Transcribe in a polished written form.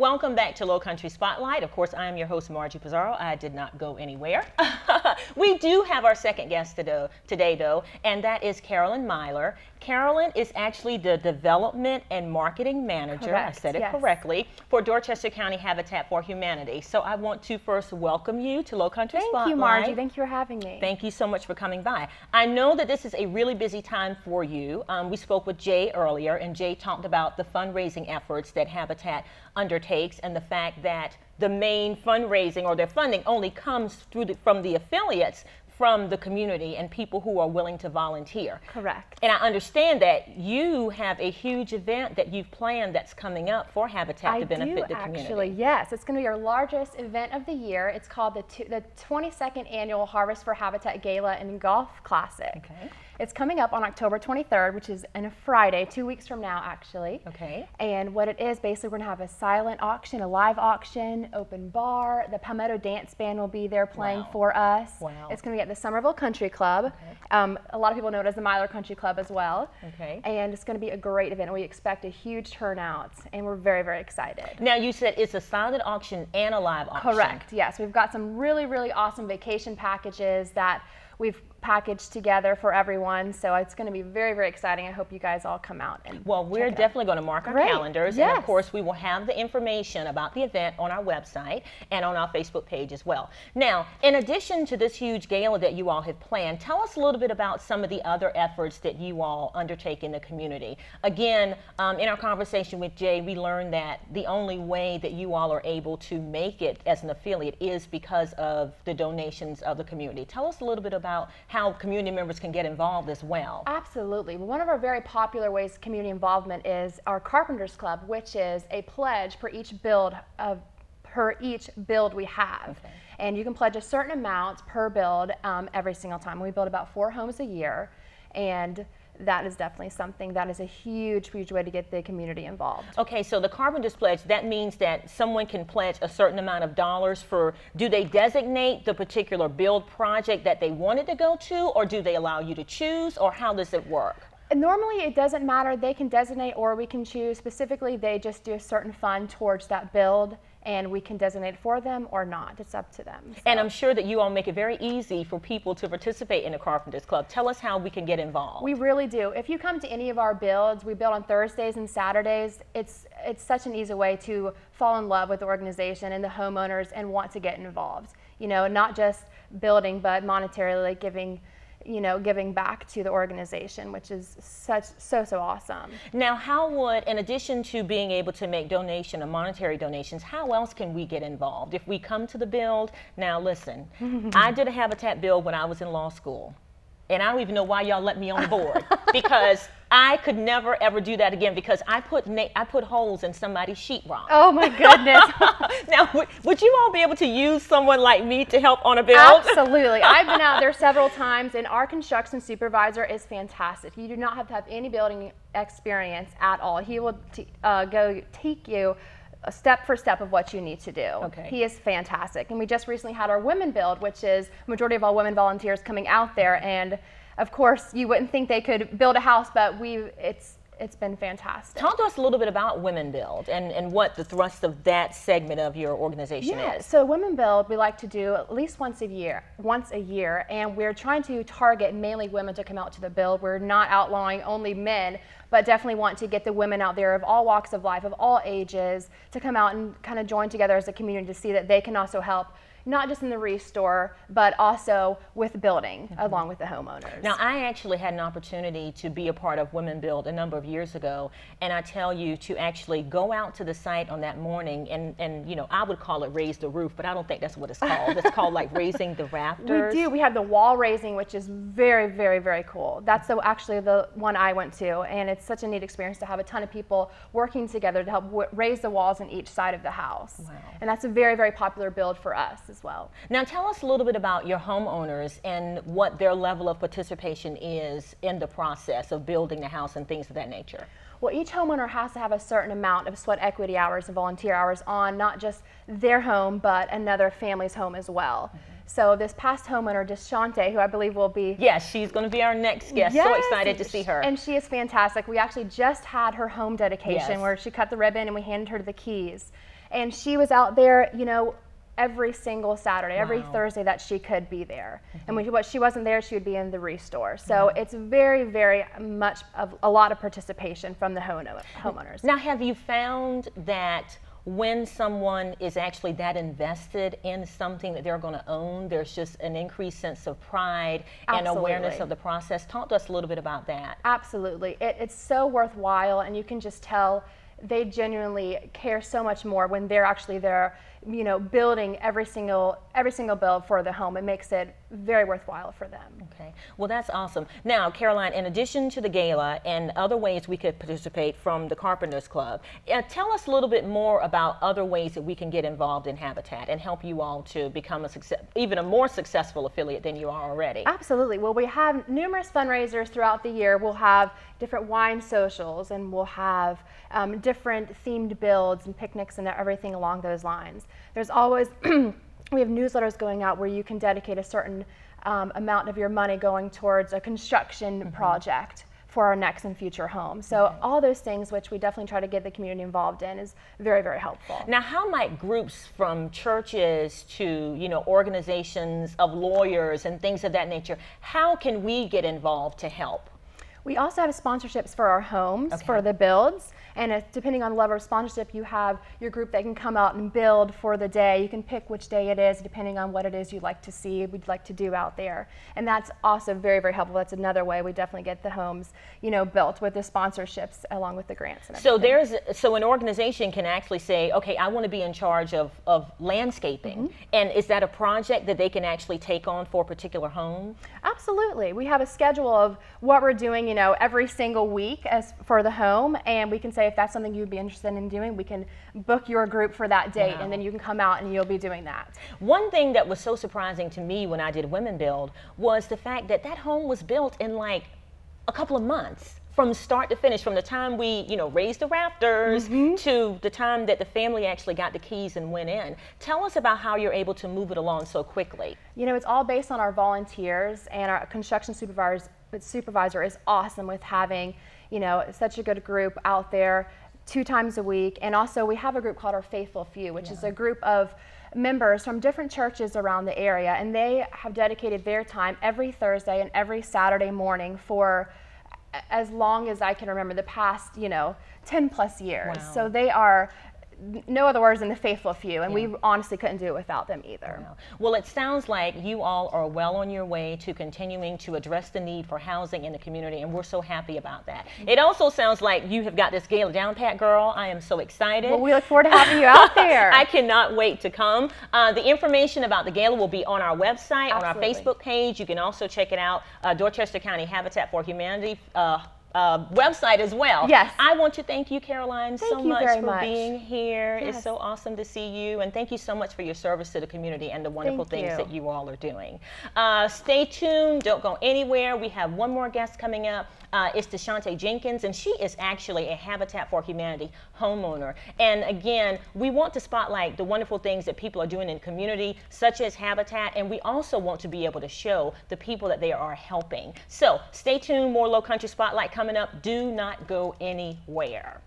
Welcome back to Low Country Spotlight. Of course, I am your host, Margie Pizarro. I did not go anywhere. We do have our second guest today, though, and that is Carolyn Myler. Carolyn is actually the Development and Marketing Manager, Correct, I said it yes. correctly, for Dorchester County Habitat for Humanity. So I want to first welcome you to Low Country Spotlight. Thank you, Margie. Thank you for having me. Thank you so much for coming by. I know that this is a really busy time for you. We spoke with Jay earlier, and Jay talked about the fundraising efforts that Habitat undertakes and the fact that the main fundraising or their funding only comes from the affiliates from the community and people who are willing to volunteer. Correct. And I understand that you have a huge event that you've planned that's coming up for Habitat to benefit the community. Actually, yes. It's going to be our largest event of the year. It's called the 22nd Annual Harvest for Habitat Gala and Golf Classic. Okay. It's coming up on October 23rd, which is on a Friday, 2 weeks from now, actually. Okay. And what it is, basically, we're going to have a silent auction, a live auction, open bar. The Palmetto Dance Band will be there playing for us. Wow. It's going to be at the Somerville Country Club. Okay. A lot of people know it as the Myler Country Club as well. Okay. And it's going to be a great event. We expect a huge turnout, and we're very, very excited. Now, you said it's a silent auction and a live auction. Correct, yes. We've got some really, really awesome vacation packages that we've packaged together for everyone, so it's going to be very, very exciting. I hope you guys all come out and well, we're definitely going to mark our calendars, yes. And of course we will have the information about the event on our website and on our Facebook page as well. Now, in addition to this huge gala that you all have planned, tell us a little bit about some of the other efforts that you all undertake in the community. Again, in our conversation with Jay, we learned that the only way that you all are able to make it as an affiliate is because of the donations of the community. Tell us a little bit about how community members can get involved as well. Absolutely. One of our very popular ways of community involvement is our Carpenters Club, which is a pledge per each build we have. Okay. And you can pledge a certain amount per build every single time. We build about 4 homes a year, and that is definitely something that is a huge, huge way to get the community involved. Okay, so the Carpenters Pledge, that means that someone can pledge a certain amount of dollars for, do they designate the particular build project that they wanted to go to, or do they allow you to choose, or how does it work? Normally it doesn't matter. They can designate or we can choose. Specifically, they just do a certain fund towards that build, and we can designate for them or not. It's up to them. So. And I'm sure that you all make it very easy for people to participate in the Carpenters Club. Tell us how we can get involved. We really do. If you come to any of our builds, we build on Thursdays and Saturdays. It's such an easy way to fall in love with the organization and the homeowners and want to get involved. You know, not just building, but monetarily, like giving back to the organization, which is so awesome. Now, how would, in addition to being able to make monetary donations, how else can we get involved? If we come to the build, now listen, I did a Habitat build when I was in law school, and I don't even know why y'all let me on the board, because I could never ever do that again, because I put holes in somebody's sheetrock. Oh my goodness. Now, would you all be able to use someone like me to help on a build? Absolutely. I've been out there several times, and our construction supervisor is fantastic. You do not have to have any building experience at all. He will take you step for step of what you need to do. Okay. He is fantastic. And we just recently had our women build, which is majority of all women volunteers coming out there, and of course you wouldn't think they could build a house, but it's been fantastic. Talk to us a little bit about Women Build and what the thrust of that segment of your organization is. So Women Build, we like to do at least once a year, and we're trying to target mainly women to come out to the build. We're not outlawing only men, but definitely want to get the women out there of all walks of life, of all ages, to come out and kind of join together as a community to see that they can also help, not just in the restore, but also with building along with the homeowners. Now, I actually had an opportunity to be a part of Women Build a number of years ago, and I tell you to actually go out to the site on that morning and you know, I would call it raise the roof, but I don't think that's what it's called. It's called like raising the rafters. We do. We have the wall raising, which is very, very, very cool. That's actually the one I went to, and it's such a neat experience to have a ton of people working together to help raise the walls on each side of the house. Wow. And that's a very, very popular build for us as well. Now, tell us a little bit about your homeowners and what their level of participation is in the process of building the house and things of that nature. Well, each homeowner has to have a certain amount of sweat equity hours and volunteer hours on not just their home, but another family's home as well. So this past homeowner, Deshante, who I believe will be... Yes, she's going to be our next guest. Yes, so excited to see her. And she is fantastic. We actually just had her home dedication Yes. where she cut the ribbon and we handed her the keys. And she was out there, you know, every single Saturday, every Wow. Thursday that she could be there. And when she wasn't there, she would be in the restore. So it's very, very much of a lot of participation from the homeowners. Now, have you found that when someone is actually that invested in something that they're going to own, there's just an increased sense of pride and awareness of the process? Talk to us a little bit about that. Absolutely. It's so worthwhile, and you can just tell they genuinely care so much more when they're actually there, you know, building every single build for the home. It makes it very worthwhile for them. Okay, well, that's awesome. Now, Caroline, in addition to the gala and other ways we could participate from the Carpenters Club, tell us a little bit more about other ways that we can get involved in Habitat and help you all to become even a more successful affiliate than you are already. Absolutely. Well, we have numerous fundraisers throughout the year. We'll have different wine socials, and we'll have different themed builds and picnics and everything along those lines. There's always we have newsletters going out where you can dedicate a certain amount of your money going towards a construction project for our next and future home. So all those things, which we definitely try to get the community involved in, is very, very helpful. Now, how might groups from churches to, you know, organizations of lawyers and things of that nature, how can we get involved to help? We also have sponsorships for our homes, for the builds, and depending on the level of sponsorship, you have your group that can come out and build for the day. You can pick which day it is, depending on what it is you'd like to see, we'd like to do out there. And that's also very, very helpful. That's another way we definitely get the homes, you know, built with the sponsorships along with the grants and everything. So an organization can actually say, okay, I want to be in charge of landscaping. And is that a project that they can actually take on for a particular home? Absolutely. We have a schedule of what we're doing, you know, every single week as for the home, and we can say if that's something you'd be interested in doing, we can book your group for that date, and then you can come out and you'll be doing that. One thing that was so surprising to me when I did Women Build was the fact that that home was built in like a couple of months. From start to finish, from the time we, you know, raised the rafters to the time that the family actually got the keys and went in. Tell us about how you're able to move it along so quickly. You know, it's all based on our volunteers, and our construction supervisor is awesome with having, you know, such a good group out there 2 times a week. And also we have a group called our Faithful Few, which is a group of members from different churches around the area, and they have dedicated their time every Thursday and every Saturday morning for as long as I can remember, the past, you know, 10 plus years. Wow. So they are no other words than the Faithful Few, and we honestly couldn't do it without them either. Wow. Well, it sounds like you all are well on your way to continuing to address the need for housing in the community, and we're so happy about that. It also sounds like you have got this gala down pat, girl. I am so excited. Well, we look forward to having you out there. I cannot wait to come. The information about the gala will be on our website, on our Facebook page. You can also check it out, Dorchester County Habitat for Humanity website as well. Yes. I want to thank you, Caroline, so much for being here. Yes. It's so awesome to see you, and thank you so much for your service to the community and the wonderful things that you all are doing. Stay tuned. Don't go anywhere. We have one more guest coming up. It's Deshante Jenkins, and she is actually a Habitat for Humanity homeowner. And again, we want to spotlight the wonderful things that people are doing in the community, such as Habitat, and we also want to be able to show the people that they are helping. So stay tuned. More Low Country Spotlight coming up. Do not go anywhere.